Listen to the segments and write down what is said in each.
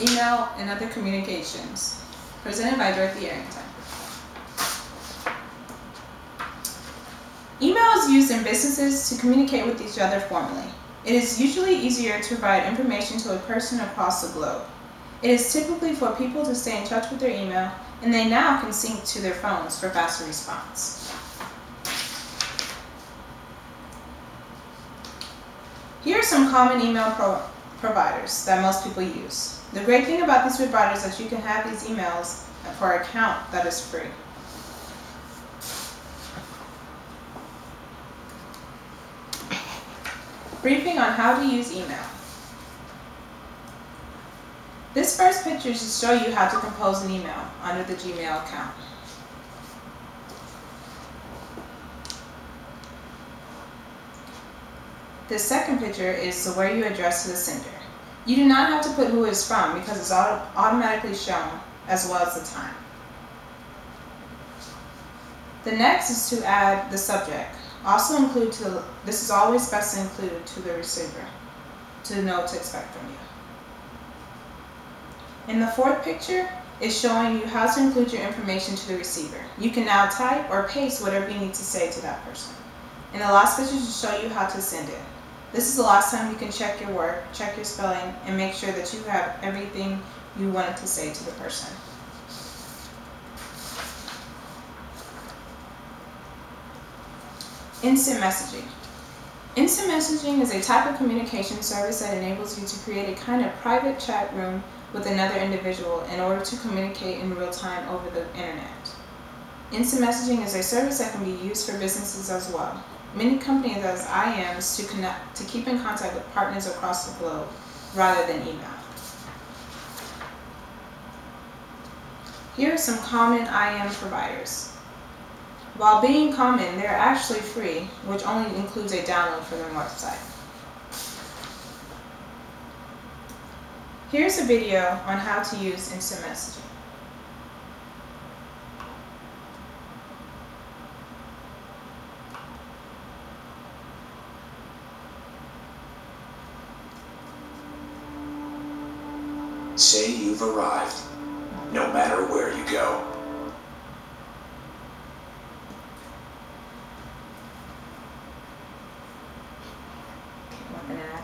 Email and Other Communications, presented by Dorothy Arrington. Email is used in businesses to communicate with each other formally. It is usually easier to provide information to a person across the globe. It is typically for people to stay in touch with their email, and they now can sync to their phones for faster response. Here are some common email providers that most people use. The great thing about these providers is that you can have these emails for an account that is free. Briefing on how to use email. This first picture should show you how to compose an email under the Gmail account. The second picture is where you address to the sender. You do not have to put who it's from because it's automatically shown as well as the time. The next is to add the subject. Also include this is always best to include to the receiver to know what to expect from you. And the fourth picture is showing you how to include your information to the receiver. You can now type or paste whatever you need to say to that person. And the last picture is to show you how to send it. This is the last time you can check your work, check your spelling, and make sure that you have everything you wanted to say to the person. Instant messaging. Instant messaging is a type of communication service that enables you to create a kind of private chat room with another individual in order to communicate in real time over the internet. Instant messaging is a service that can be used for businesses as well. Many companies use IMs to keep in contact with partners across the globe rather than email. Here are some common IM providers. While being common, they're actually free, which only includes a download for their website. Here's a video on how to use instant messaging. Say you've arrived, no matter where you go. An ad.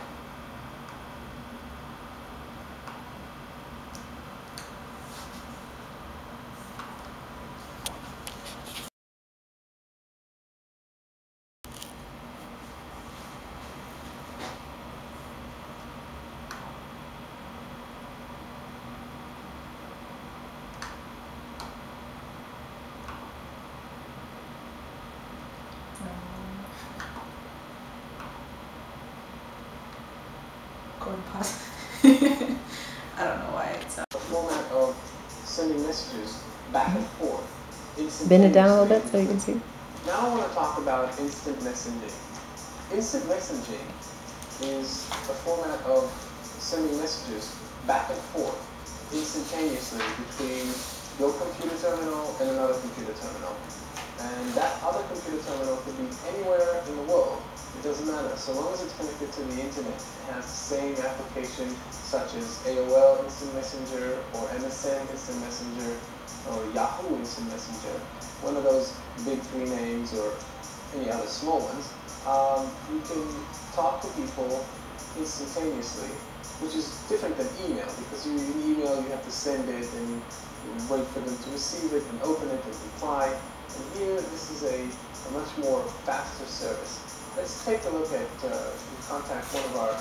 I don't know why it's the format of sending messages back and forth. Bend it down a little bit so you can see. Now I want to talk about instant messaging. Instant messaging is a format of sending messages back and forth instantaneously between your computer terminal and another computer terminal. And that other computer terminal could be anywhere in the world. It doesn't matter. So long as it's connected to the internet, it has the same application such as AOL Instant Messenger or MSN Instant Messenger or Yahoo Instant Messenger, one of those big three names or any other small ones. You can talk to people instantaneously, which is different than email, because in email you have to send it and you wait for them to receive it and open it and reply. And here, this is a much more faster service. Let's take a look at, contact one of our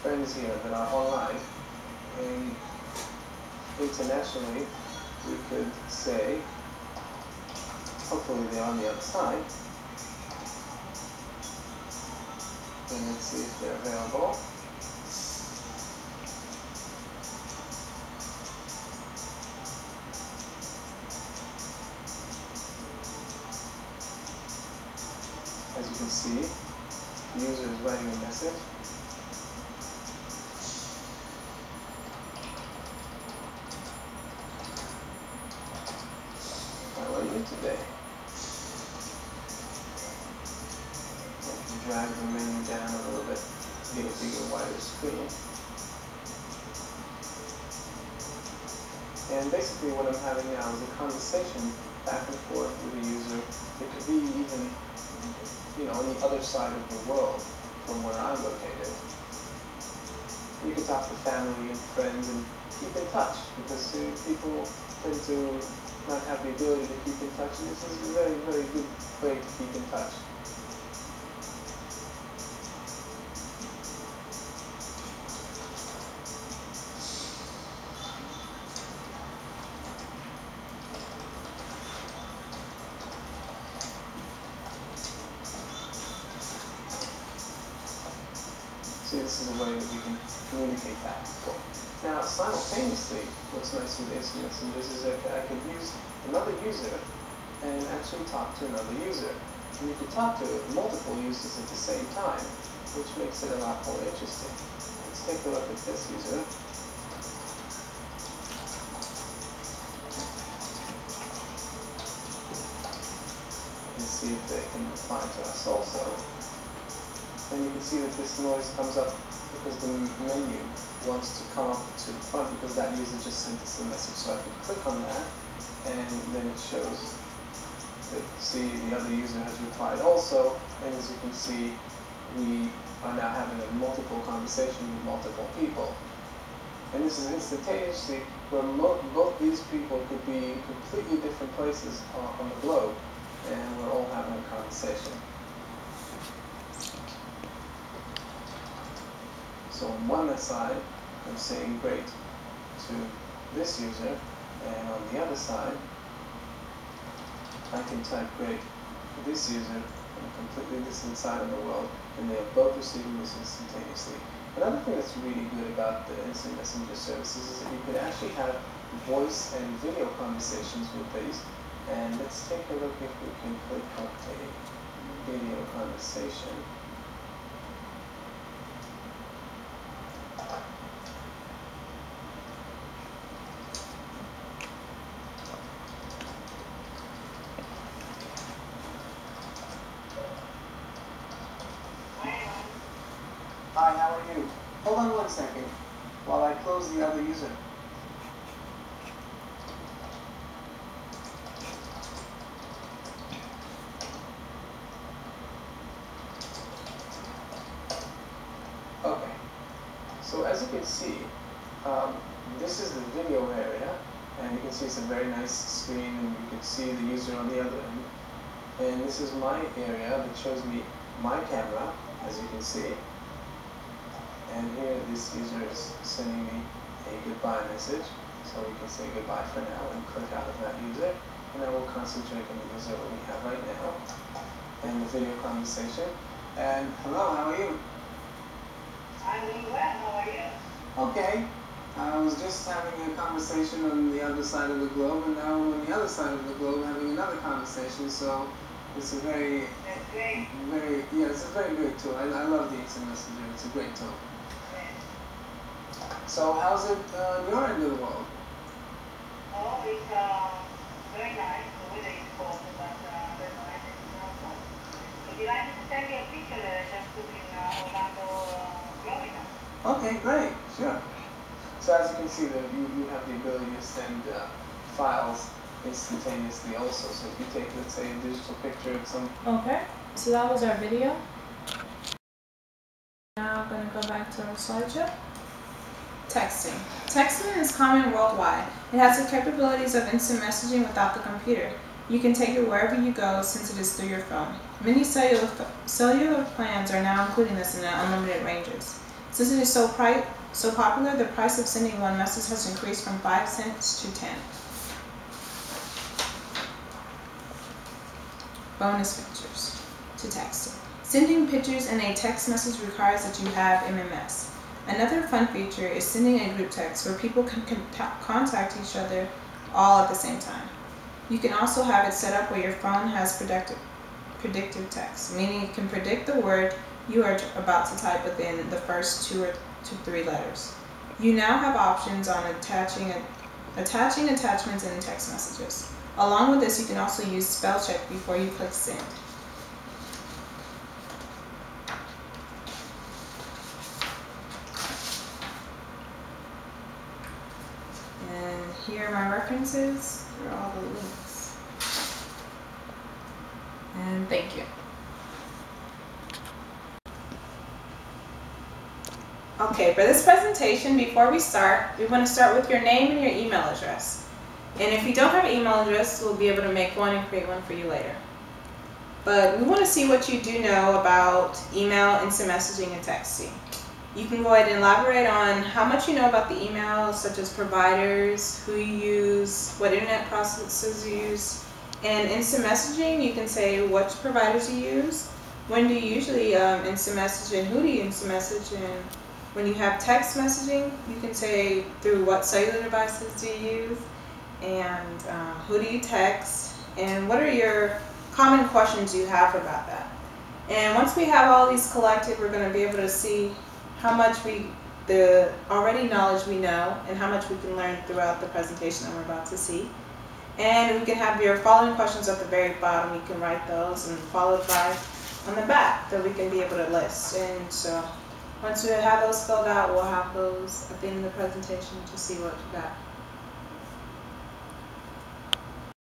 friends here that are online. And internationally, we could say, hopefully they're on the other side. And let's see if they're available. As you can see, the user is writing a message. How are you today? Drag the menu down a little bit, get a bigger, wider screen. And basically what I'm having now is a conversation back and forth with a user. It could be even, on the other side of the world from where I'm located. You can talk to family and friends and keep in touch, because people tend to not have the ability to keep in touch, and this is a very, very good way to keep in touch. See, this is a way that we can communicate back and forth. Now, simultaneously, what's nice with instant messengers is that I can use another user and actually talk to another user. And you can talk to multiple users at the same time, which makes it a lot more interesting. Let's take a look at this user. And see if they can reply to us also. And you can see that this noise comes up because the menu wants to come up to the front, because that user just sent us the message. So I can click on that, and then it shows that, see, the other user has replied also, and as you can see, we are now having a multiple conversation with multiple people. And this is instantaneously, where both these people could be in completely different places on the globe, and we're all having a conversation. So on one side, I'm saying great to this user, and on the other side, I can type great to this user on a completely different side of the world, and they are both receiving this instantaneously. Another thing that's really good about the instant messenger services is that you could actually have voice and video conversations with these. And let's take a look if we can click on a video conversation. Hi, how are you? Hold on one second while I close the other user. Okay, so as you can see, this is the video area, and you can see it's a very nice screen, and you can see the user on the other end. And this is my area that shows me my camera, as you can see. And here this user is sending me a goodbye message, so we can say goodbye for now and click out of that user. And I will concentrate on the user that we have right now and the video conversation. And hello, how are you? I'm doing well, how are you? Okay. I was just having a conversation on the other side of the globe, and now I'm on the other side of the globe having another conversation, so it's a very, That's great. it's a very great tool. I love the instant messenger, it's a great tool. So how's it on your end of the world? Oh, it's very nice. The weather is cold, but very nice. Would you like me to send you a picture that I just took in Orlando, Florida? Okay, great, sure. So as you can see, that you have the ability to send files instantaneously also. So if you take, let's say, a digital picture of some... Okay, so that was our video. Now I'm going to go back to our slideshow. Texting. Texting is common worldwide. It has the capabilities of instant messaging without the computer. You can take it wherever you go since it is through your phone. Many cellular plans are now including this in their unlimited ranges. Since it is so popular, the price of sending one message has increased from 5 cents to 10. Bonus features to texting. Sending pictures in a text message requires that you have MMS. Another fun feature is sending a group text where people can contact each other all at the same time. You can also have it set up where your phone has predictive text, meaning it can predict the word you are about to type within the first 2 or 3 letters. You now have options on attaching attachments in text messages. Along with this, you can also use spell check before you click send. And here are my references. Here are all the links. And thank you. Okay, for this presentation, before we start, we want to start with your name and your email address. And if you don't have an email address, we'll be able to make one and create one for you later. But we want to see what you do know about email, instant messaging, and texting. You can go ahead and elaborate on how much you know about the email, such as providers, who you use, what internet processors you use. And instant messaging, you can say which providers you use, when do you usually instant message, and who do you instant message. And when you have text messaging, you can say through what cellular devices do you use, and who do you text, and what are your common questions you have about that. And once we have all these collected, we're going to be able to see how much the already knowledge we know and how much we can learn throughout the presentation that we're about to see. And we can have your following questions at the very bottom. You can write those and followed by on the back that we can be able to list. And so once we have those filled out, we'll have those at the end of the presentation to see what we got.